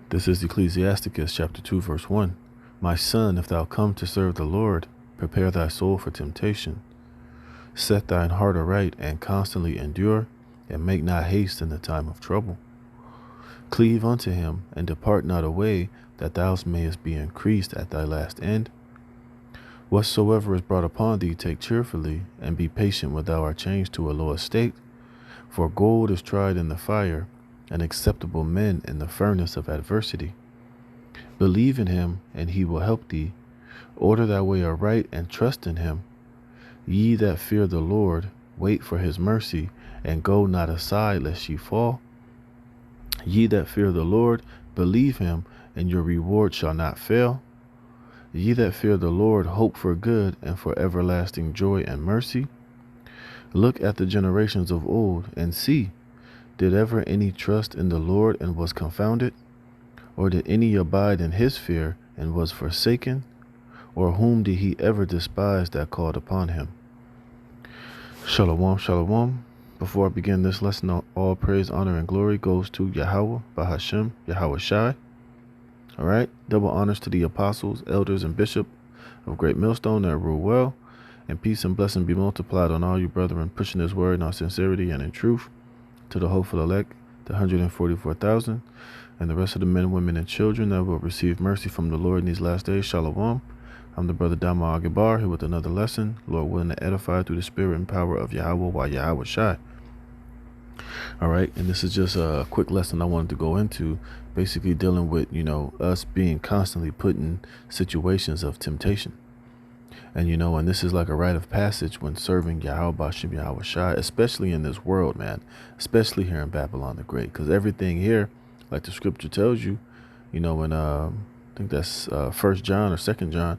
This is Ecclesiasticus chapter 2, verse 1. My son, if thou come to serve the Lord, prepare thy soul for temptation. Set thine heart aright and constantly endure, and make not haste in the time of trouble. Cleave unto him, and depart not away, that thou mayest be increased at thy last end. Whatsoever is brought upon thee, take cheerfully, and be patient when thou art changed to a low estate. For gold is tried in the fire, and acceptable men in the furnace of adversity. Believe in him, and he will help thee. Order thy way aright, and trust in him. Ye that fear the Lord, wait for his mercy, and go not aside lest ye fall. Ye that fear the Lord, believe him, and your reward shall not fail. Ye that fear the Lord, hope for good, and for everlasting joy and mercy. Look at the generations of old, and see, did ever any trust in the Lord and was confounded? Or did any abide in his fear and was forsaken? Or whom did he ever despise that called upon him? Shalom, shalom. Before I begin this lesson, all praise, honor, and glory goes to Yahweh, Bahashem, Yahweh Shai. All right, double honors to the apostles, elders, and bishop of Great Millstone that rule well, and peace and blessing be multiplied on all you brethren, pushing this word in all sincerity and in truth, to the hopeful elect, the 144,000, and the rest of the men, women, and children that will receive mercy from the Lord in these last days. Shalom. I'm the brother Dama Agabar here with another lesson, Lord willing to edify through the spirit and power of Yahweh while Yahweh Shai. All right, and this is just a quick lesson I wanted to go into, basically dealing with, us being constantly put in situations of temptation. And, and this is like a rite of passage when serving Yahweh Bashem Yahweh Shai, especially in this world, man, especially here in Babylon the Great, because everything here, like the scripture tells you, in I think that's 1 John or 2 John,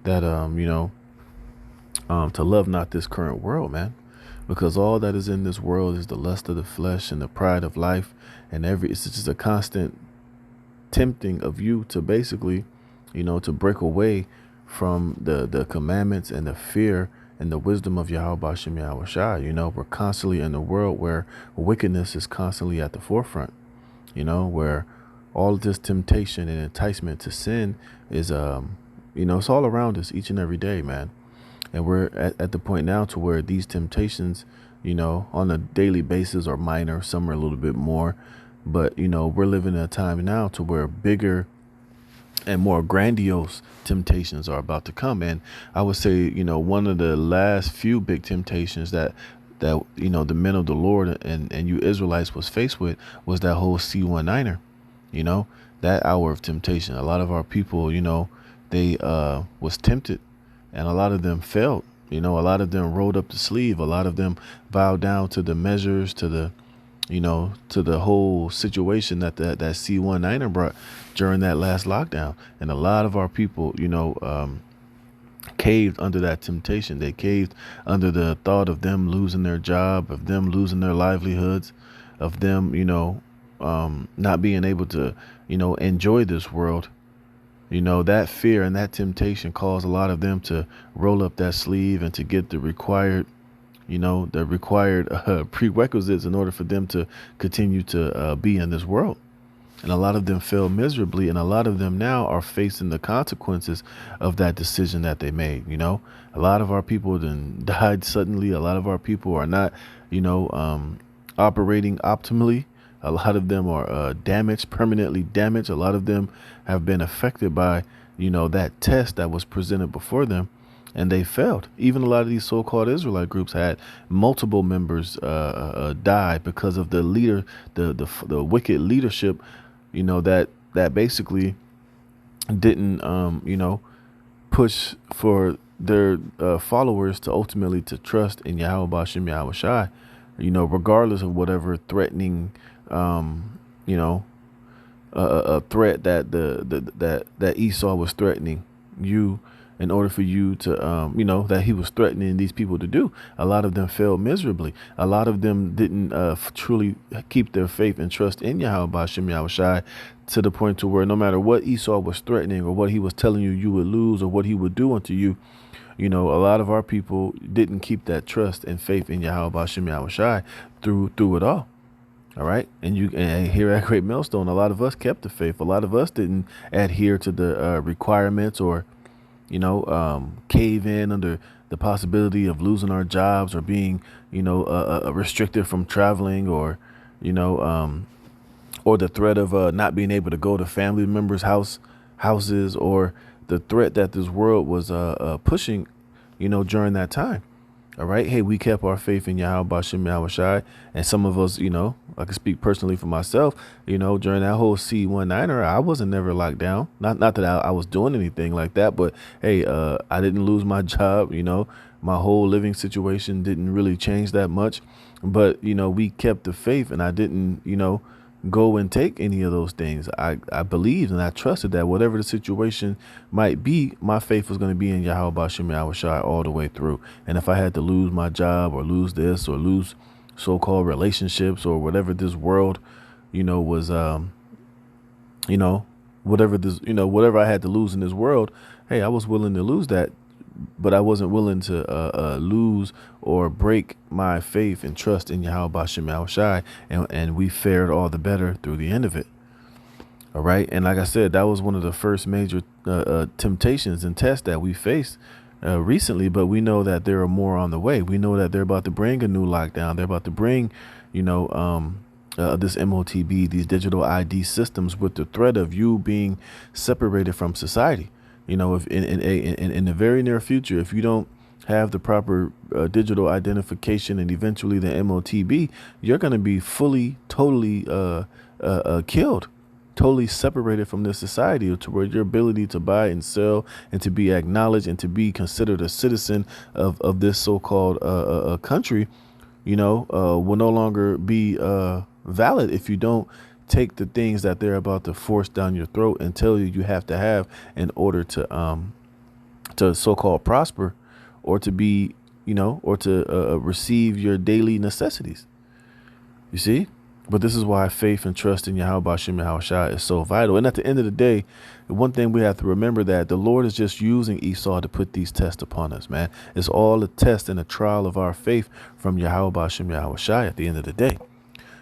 that, to love not this current world, man, because all that is in this world is the lust of the flesh and the pride of life, and it's just a constant tempting of you to basically, to break away from the commandments and the fear and the wisdom of Yahweh Bashem Yahweh Shai. We're constantly in a world where wickedness is constantly at the forefront, where all of this temptation and enticement to sin is, it's all around us each and every day, man. And we're at the point now to where these temptations, on a daily basis are minor, some are a little bit more, but, we're living in a time now to where bigger and more grandiose temptations are about to come. And I would say, one of the last few big temptations that the men of the Lord and you Israelites was faced with was that whole C19er, that hour of temptation. A lot of our people, they was tempted, and a lot of them failed. A lot of them rolled up the sleeve. A lot of them bowed down to the measures, to the to the whole situation that C19er brought during that last lockdown. And a lot of our people, caved under that temptation. They caved under the thought of them losing their job, of them losing their livelihoods, of them, not being able to, enjoy this world. That fear and that temptation caused a lot of them to roll up that sleeve and to get the required prerequisites in order for them to continue to be in this world. And a lot of them failed miserably, and a lot of them now are facing the consequences of that decision that they made. A lot of our people then died suddenly. A lot of our people are not, operating optimally. A lot of them are damaged, permanently damaged. A lot of them have been affected by, that test that was presented before them, and they failed. Even a lot of these so-called Israelite groups had multiple members die because of the leader, the wicked leadership, that basically didn't, push for their followers to ultimately to trust in Yahweh Bashem Yahweh Shai, regardless of whatever threatening, a threat that that Esau was threatening you, in order for you to, that he was threatening these people to do. A lot of them failed miserably. A lot of them didn't truly keep their faith and trust in Yahweh Bashem Yahweh Shai, to the point to where no matter what Esau was threatening or what he was telling you you would lose or what he would do unto you, a lot of our people didn't keep that trust and faith in Yahweh Bashem Yahweh Shai through it all. All right. And here at Great Millstone, a lot of us kept the faith. A lot of us didn't adhere to the requirements or, cave in under the possibility of losing our jobs or being, restricted from traveling you know, um, or the threat of not being able to go to family members' houses or the threat that this world was pushing, during that time. All right. Hey, we kept our faith in Yahweh Bashem Yahweh Shai. And some of us, I can speak personally for myself, during that whole C19er, I wasn't never locked down. Not that I was doing anything like that, but hey, I didn't lose my job. My whole living situation didn't really change that much. But, we kept the faith and I didn't, go and take any of those things. I believed and I trusted that whatever the situation might be, my faith was going to be in Yahweh Bashem Yahweh Shai all the way through. And if I had to lose my job or lose this or lose so-called relationships or whatever this world, was, whatever I had to lose in this world, hey, I was willing to lose that. But I wasn't willing to lose or break my faith and trust in Yahweh Bashem Yahweh Shai, and we fared all the better through the end of it. All right, and like I said, that was one of the first major temptations and tests that we faced recently. But we know that there are more on the way. We know that they're about to bring a new lockdown. They're about to bring, this MOTB, these digital ID systems, with the threat of you being separated from society. If in the very near future, if you don't have the proper digital identification and eventually the MOTB, you're going to be totally killed, totally separated from this society, to where your ability to buy and sell and to be acknowledged and to be considered a citizen of this so-called country, will no longer be valid if you don't take the things that they're about to force down your throat and tell you have to have in order to so-called prosper or to be, or to receive your daily necessities. You see? But this is why faith and trust in Yahweh Bashem Yahweh Shai is so vital. And at the end of the day, the one thing we have to remember that the Lord is just using Esau to put these tests upon us, man. It's all a test and a trial of our faith from Yahweh Bashem Yahweh Shai at the end of the day.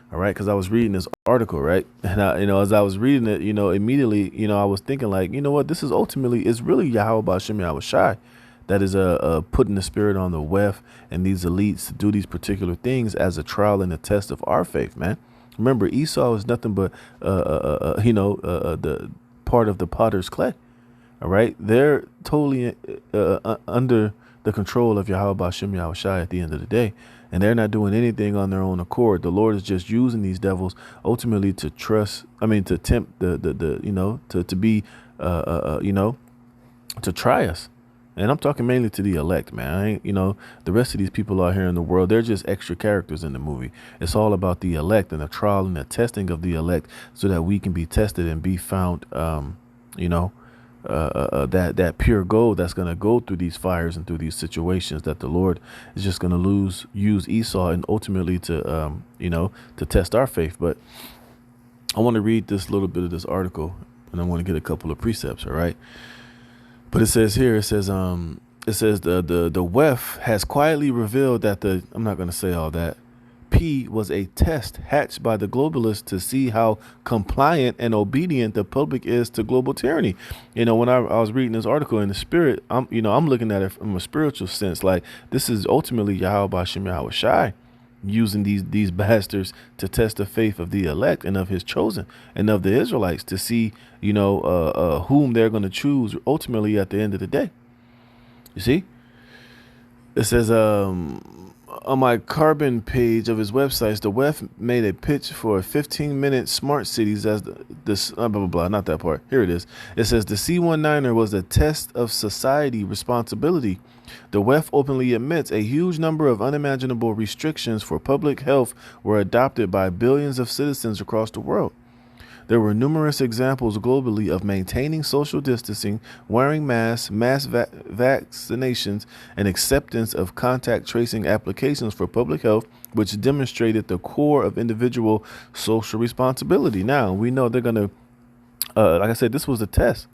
All right. Because I was reading this article. Right. And, as I was reading it, immediately, I was thinking like, what, this is it's really Yahweh Bashem Yahweh Shai that is putting the spirit on the WEF and these elites to do these particular things as a trial and a test of our faith, man. Remember, Esau is nothing but, the part of the potter's clay. All right. They're totally under the control of Yahweh Bashem Yahweh Shai at the end of the day. And they're not doing anything on their own accord. The Lord is just using these devils ultimately to tempt to be, to try us. And I'm talking mainly to the elect, man. The rest of these people out here in the world, they're just extra characters in the movie. It's all about the elect and the trial and the testing of the elect so that we can be tested and be found, that pure gold that's going to go through these fires and through these situations, that the Lord is just going to use Esau and ultimately to test our faith. But I want to read this little bit of this article and I want to get a couple of precepts. All right. But it says here, the WEF has quietly revealed that I'm not going to say all that. P was a test hatched by the globalists to see how compliant and obedient the public is to global tyranny. When I was reading this article in the spirit, I'm looking at it from a spiritual sense. Like, this is ultimately Yahweh Bashem Yahweh Shai using these bastards to test the faith of the elect and of his chosen and of the Israelites to see, whom they're going to choose ultimately at the end of the day. You see, it says, on my carbon page of his websites, the WEF made a pitch for 15-minute smart cities as this blah, blah, blah, not that part. Here it is. It says the C19er was a test of society responsibility. The WEF openly admits a huge number of unimaginable restrictions for public health were adopted by billions of citizens across the world. There were numerous examples globally of maintaining social distancing, wearing masks, mass vaccinations, and acceptance of contact tracing applications for public health, which demonstrated the core of individual social responsibility. Now, we know they're going to, like I said, this was a test.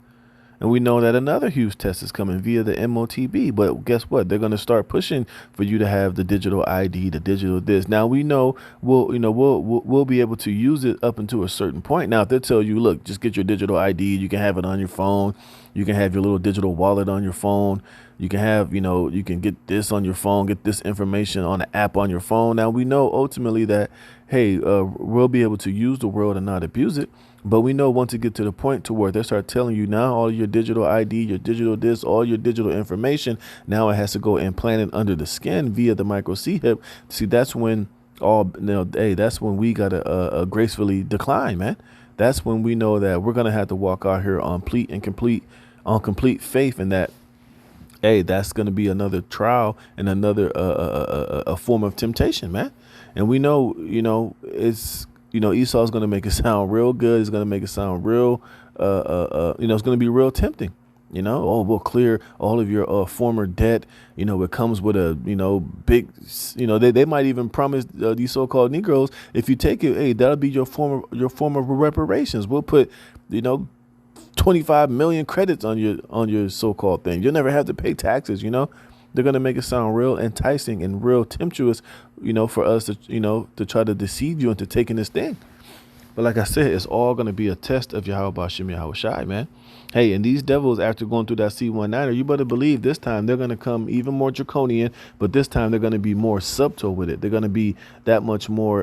And we know that another huge test is coming via the MOTB. But guess what? They're going to start pushing for you to have the digital ID, the digital this. Now we know we'll be able to use it up until a certain point. Now if they tell you, look, just get your digital ID, you can have it on your phone, you can have your little digital wallet on your phone, you can have, you can get this on your phone, get this information on an app on your phone. Now we know ultimately that, hey, we'll be able to use the world and not abuse it. But we know once it get to the point to where they start telling you now all your digital ID, your digital this, all your digital information, now it has to go implanted under the skin via the micro C hip. See, that's when that's when we gotta gracefully decline, man. That's when we know that we're gonna have to walk out here on complete faith in that. Hey, that's going to be another trial and another a form of temptation, man. And we know, it's, Esau's going to make it sound real good. It's going to make it sound real, it's going to be real tempting. Oh, we'll clear all of your former debt. It comes with a, big, they might even promise these so-called Negroes, if you take it, hey, that'll be your form of reparations. We'll put, 25 million credits on your so-called thing. You'll never have to pay taxes. They're going to make it sound real enticing and real temptuous, for us to, to try to deceive you into taking this thing. But like I said, it's all going to be a test of Yahweh Hashem Yahweh Shai, man. Hey, and these devils, after going through that C19er, you better believe this time they're going to come even more draconian, but this time they're going to be more subtle with it. They're going to be that much more,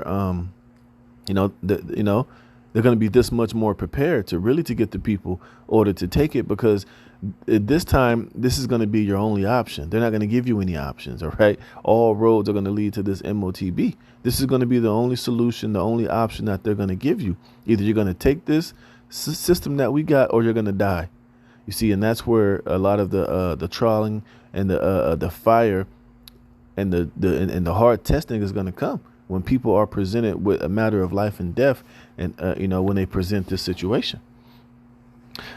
they're going to be this much more prepared to get the people ordered to take it, because this time this is going to be your only option. They're not going to give you any options. All right. All roads are going to lead to this MOTB. This is going to be the only solution, the only option that they're going to give you. Either you're going to take this system that we got, or you're going to die. You see, and that's where a lot of the trawling and the fire and the hard testing is going to come, when people are presented with a matter of life and death, and when they present this situation.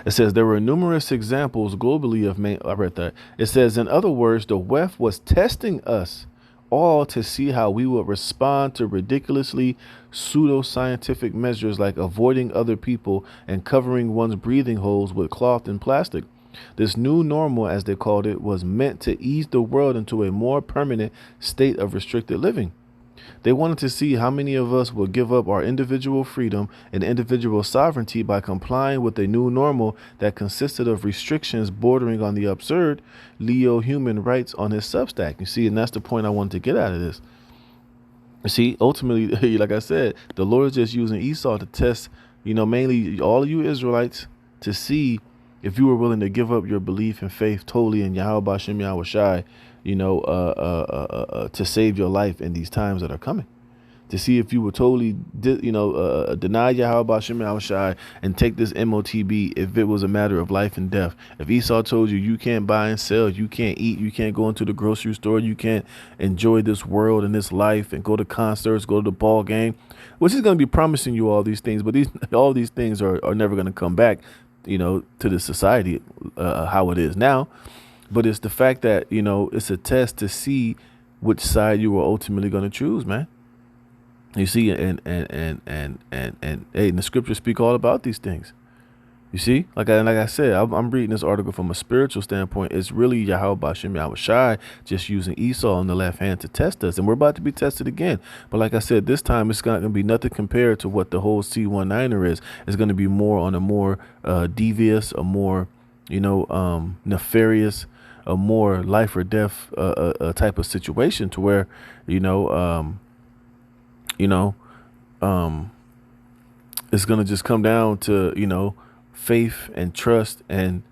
It says there were numerous examples globally of I read that. It says, in other words, the WEF was testing us all to see how we would respond to ridiculously pseudo-scientific measures like avoiding other people and covering one's breathing holes with cloth and plastic. This new normal, as they called it, was meant to ease the world into a more permanent state of restricted living. They wanted to see how many of us would give up our individual freedom and individual sovereignty by complying with a new normal that consisted of restrictions bordering on the absurd. Leo Human writes on his Substack. You see, and that's the point I wanted to get out of this. You see, ultimately, like I said, the Lord is just using Esau to test, mainly all of you Israelites, to see if you were willing to give up your belief and faith totally in Yahweh Hashem Yahweh Shai, to save your life in these times that are coming. To see if you would totally, deny Yahweh Hashem Yahweh Shai and take this MOTB if it was a matter of life and death. If Esau told you you can't buy and sell, you can't eat, you can't go into the grocery store, you can't enjoy this world and this life and go to concerts, go to the ball game, which is going to be promising you all these things, but all these things are never going to come back, to the society how it is now. But it's the fact that, it's a test to see which side you are ultimately going to choose, man. You see, and hey, the scriptures speak all about these things. You see, like I said, I'm reading this article from a spiritual standpoint. It's really Yahweh Hashem Yahweh Shai just using Esau on the left hand to test us, and we're about to be tested again. But like I said, this time it's not going to be nothing compared to what the whole C19er is. It's going to be more on a more devious, a more nefarious, a more life or death type of situation, to where it's going to just come down to, faith and trust and,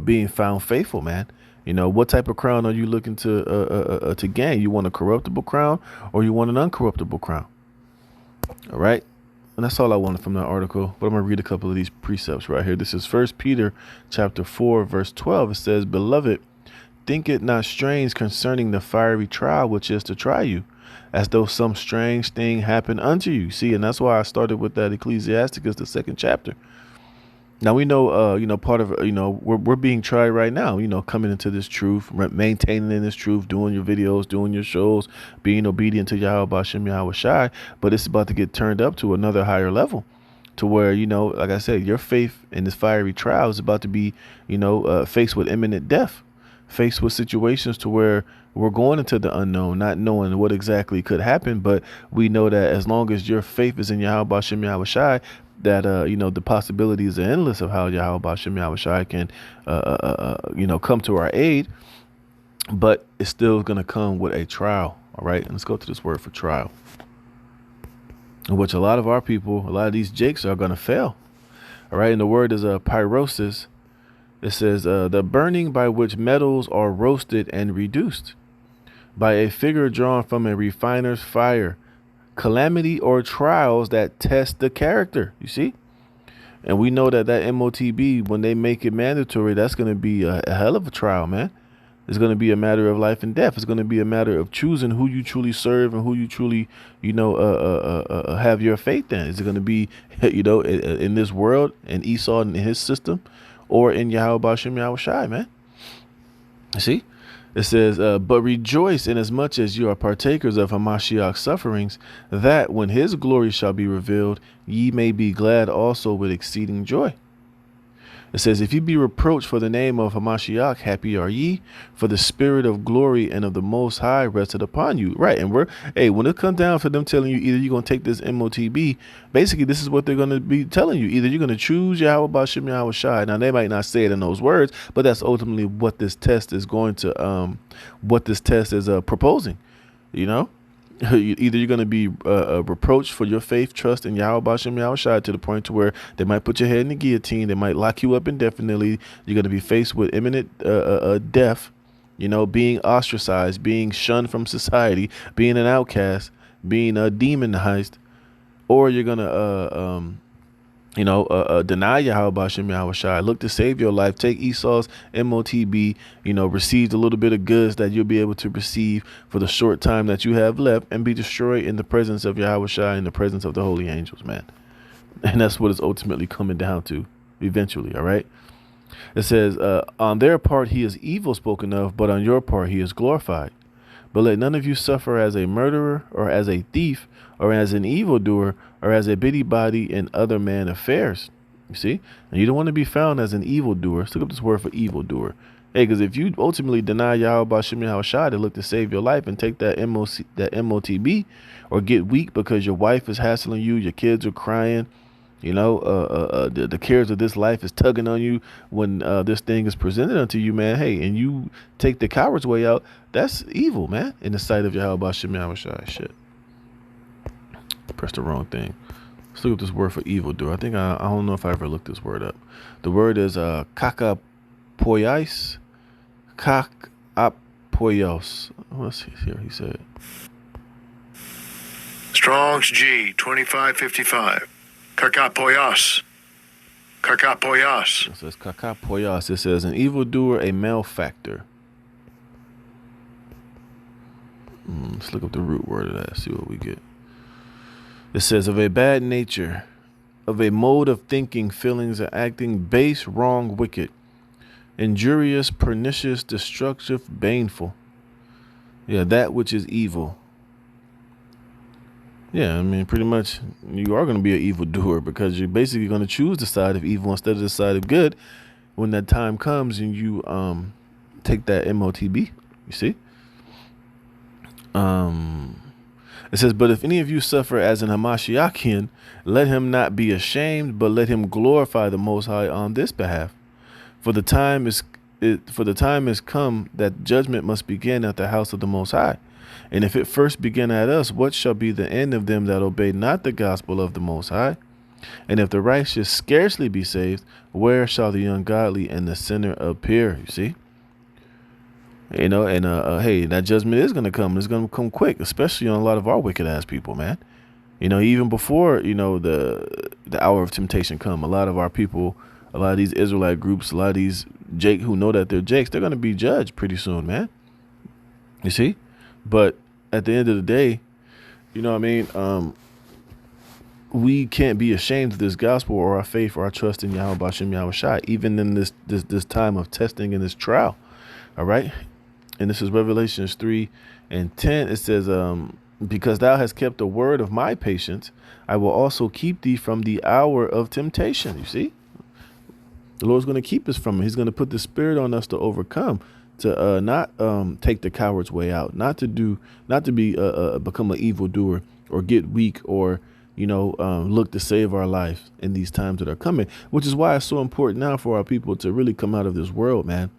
being found faithful, man. What type of crown are you looking to gain? You want a corruptible crown, or you want an uncorruptible crown? All right. And that's all I wanted from that article. But I'm going to read a couple of these precepts right here. This is 1 Peter chapter 4, verse 12. It says, Beloved, think it not strange concerning the fiery trial which is to try you, as though some strange thing happened unto you. See, and that's why I started with that Ecclesiasticus, the 2nd chapter. Now we know, part of, we're being tried right now, coming into this truth, maintaining in this truth, doing your videos, doing your shows, being obedient to Yahweh Hashem Yahweh Shai. But it's about to get turned up to another higher level, to where, like I said, your faith in this fiery trial is about to be, faced with imminent death, faced with situations to where we're going into the unknown, not knowing what exactly could happen. But we know that as long as your faith is in Yahweh Bashem Yahweh Shai, that the possibilities are endless of how Yahweh Bashem Yahweh Shai can come to our aid. But it's still going to come with a trial. All right, and let's go to this word for trial, in which a lot of our people, a lot of these jakes are going to fail. All right, and the word is pyrosis. It says the burning by which metals are roasted and reduced by a figure drawn from a refiner's fire, calamity or trials that test the character. You see? And we know that MOTB, when they make it mandatory, that's going to be a hell of a trial, man. It's going to be a matter of life and death. It's going to be a matter of choosing who you truly serve and who you truly, have your faith in. Is it going to be, in this world, in Esau and his system, or in Yahweh Bashem Yahweh Shai, man? You see? It says, but rejoice inasmuch as you are partakers of Hamashiach's sufferings, that when his glory shall be revealed, ye may be glad also with exceeding joy. It says, if you be reproached for the name of Hamashiach, happy are ye, for the spirit of glory and of the Most High rested upon you. Right. And when it comes down for them telling you either you're going to take this MOTB, basically this is what they're going to be telling you. Either you're going to choose Yahweh Bashem Yahweh Shai. Now, they might not say it in those words, but that's ultimately what this test is proposing, Either you're going to be reproached for your faith, trust in Yahweh Bashem Yahweh Shai, to the point to where they might put your head in the guillotine. They might lock you up indefinitely. You're going to be faced with imminent death, being ostracized, being shunned from society, being an outcast, being demonized, or you're going to deny Yahweh Bashem Yahweh Shai, look to save your life, take Esau's MOTB, receive the little bit of goods that you'll be able to receive for the short time that you have left, and be destroyed in the presence of Yahweh Shai, in the presence of the holy angels, man. And that's what it's ultimately coming down to eventually. All right. It says, on their part, he is evil spoken of, but on your part, he is glorified. But let none of you suffer as a murderer, or as a thief, or as an evildoer, or as a busybody in other man affairs. You see? And you don't want to be found as an evildoer. Let's look up this word for evildoer. Hey, because if you ultimately deny Yahweh Bashem Yahweh Shai to look to save your life and take that MOTB, or get weak because your wife is hassling you, your kids are crying, the cares of this life is tugging on you when this thing is presented unto you, man. Hey, and you take the coward's way out, that's evil, man, in the sight of Yahweh Bashem Yahweh Shai. Shit. Press the wrong thing. Let's look up this word for evildoer. I think I don't know if I ever looked this word up. The word is kakapoios. Kakapoios. Let's see here. He said Strong's G 2555. Kakapoios. Kakapoios. It says kakapoios. It says an evildoer, a malefactor. Let's look up the root word of that. See what we get. It says of a bad nature, of a mode of thinking, feelings, and acting, base, wrong, wicked, injurious, pernicious, destructive, baneful. Yeah, that which is evil. Yeah, I mean, pretty much you are going to be an evildoer, because you're basically going to choose the side of evil instead of the side of good when that time comes and you take that MOTB. You see? It says, but if any of you suffer as an Hamashiachian, let him not be ashamed, but let him glorify the Most High on this behalf. For the time is come that judgment must begin at the house of the Most High. And if it first begin at us, what shall be the end of them that obey not the gospel of the Most High? And if the righteous scarcely be saved, where shall the ungodly and the sinner appear? You see? Hey, that judgment is going to come. It's going to come quick, especially on a lot of our wicked ass people, man. Even before, the hour of temptation come, a lot of our people, a lot of these Israelite groups, a lot of these Jake who know that they're Jakes, they're going to be judged pretty soon, man. You see? But at the end of the day, we can't be ashamed of this gospel or our faith or our trust in Yahweh Bashem Yahweh Shai, even in this time of testing and this trial. All right. And this is Revelations 3:10. It says, because thou hast kept the word of my patience, I will also keep thee from the hour of temptation. You see, the Lord's going to keep us from it. He's going to put the spirit on us to overcome, to not take the coward's way out, not to be become an evildoer or get weak or look to save our life in these times that are coming. Which is why it's so important now for our people to really come out of this world, man,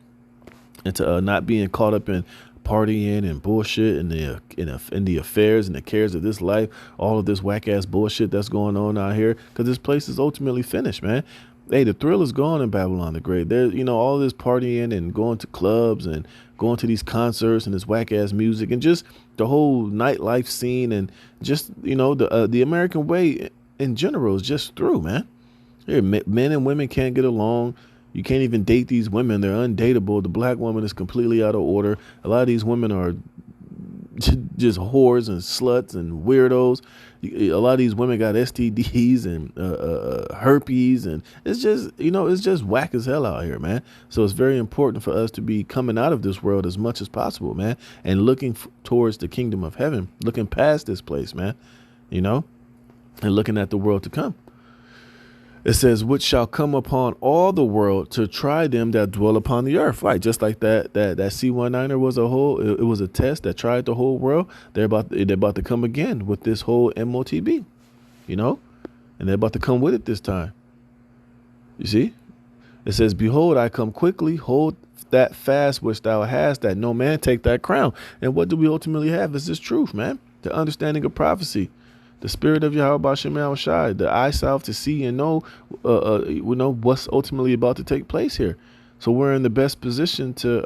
and to not being caught up in partying and bullshit and the affairs and the cares of this life, all of this whack ass bullshit that's going on out here, because this place is ultimately finished, man. Hey, the thrill is gone in Babylon the Great. There, all this partying and going to clubs and going to these concerts and this whack ass music and just the whole nightlife scene and just the American way in general is just through, man. Here, men and women can't get along. You can't even date these women. They're undateable. The black woman is completely out of order. A lot of these women are just whores and sluts and weirdos. A lot of these women got STDs and herpes, and it's just whack as hell out here, man. So it's very important for us to be coming out of this world as much as possible, man, and looking towards the kingdom of heaven, looking past this place, man, and looking at the world to come. It says, which shall come upon all the world to try them that dwell upon the earth. Right. Just like that C-19er was it was a test that tried the whole world. They're about to come again with this whole MOTB, and they're about to come with it this time. You see, it says, behold, I come quickly, hold that fast which thou hast, that no man take thy crown. And what do we ultimately have is this truth, man, the understanding of prophecy. The spirit of Yahweh B'Shem Yahushai, the eyesalve to see and know, what's ultimately about to take place here. So we're in the best position to,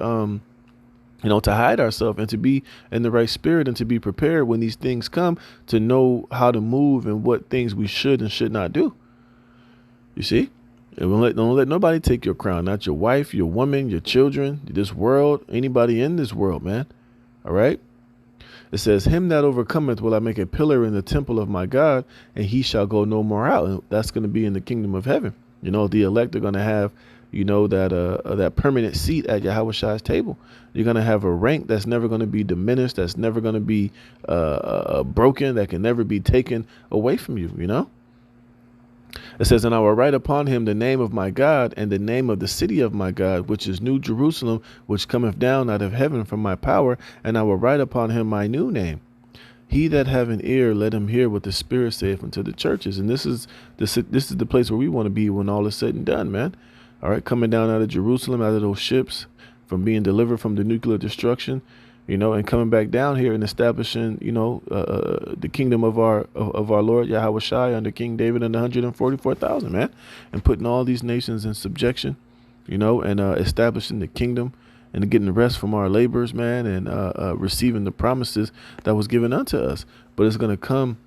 to hide ourselves and to be in the right spirit and to be prepared when these things come, to know how to move and what things we should and should not do. You see, and don't let nobody take your crown, not your wife, your woman, your children, this world, anybody in this world, man. All right. It says, him that overcometh will I make a pillar in the temple of my God, and he shall go no more out. And that's going to be in the kingdom of heaven. The elect are going to have, that permanent seat at Yahushai's table. You're going to have a rank that's never going to be diminished, that's never going to be broken, that can never be taken away from you, It says, and I will write upon him the name of my God and the name of the city of my God, which is New Jerusalem, which cometh down out of heaven from my power. And I will write upon him my new name. He that have an ear, let him hear what the Spirit saith unto the churches. And this is the place where we want to be when all is said and done, man. All right, coming down out of Jerusalem, out of those ships, from being delivered from the nuclear destruction, and coming back down here and establishing, the kingdom of our Lord Yahweh Shai under King David and 144,000, man, and putting all these nations in subjection, and establishing the kingdom and getting the rest from our labors, man, and receiving the promises that was given unto us. But it's going to come,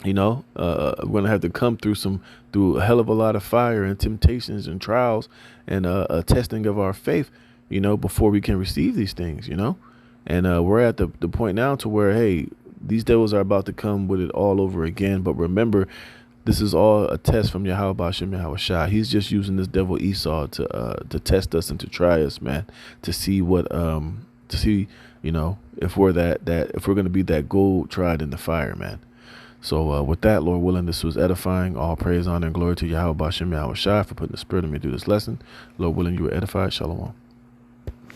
we're going to have to come through a hell of a lot of fire and temptations and trials and a testing of our faith, before we can receive these things, And we're at the point now to where, hey, these devils are about to come with it all over again. But remember, this is all a test from Yahweh B'Shem Yahushai. He's just using this devil Esau to test us and to try us, man, to see if we're if we're going to be that gold tried in the fire, man. So with that, Lord willing, this was edifying. All praise, honor, and glory to Yahweh B'Shem Yahushai for putting the spirit in me through this lesson. Lord willing, you were edified. Shalom.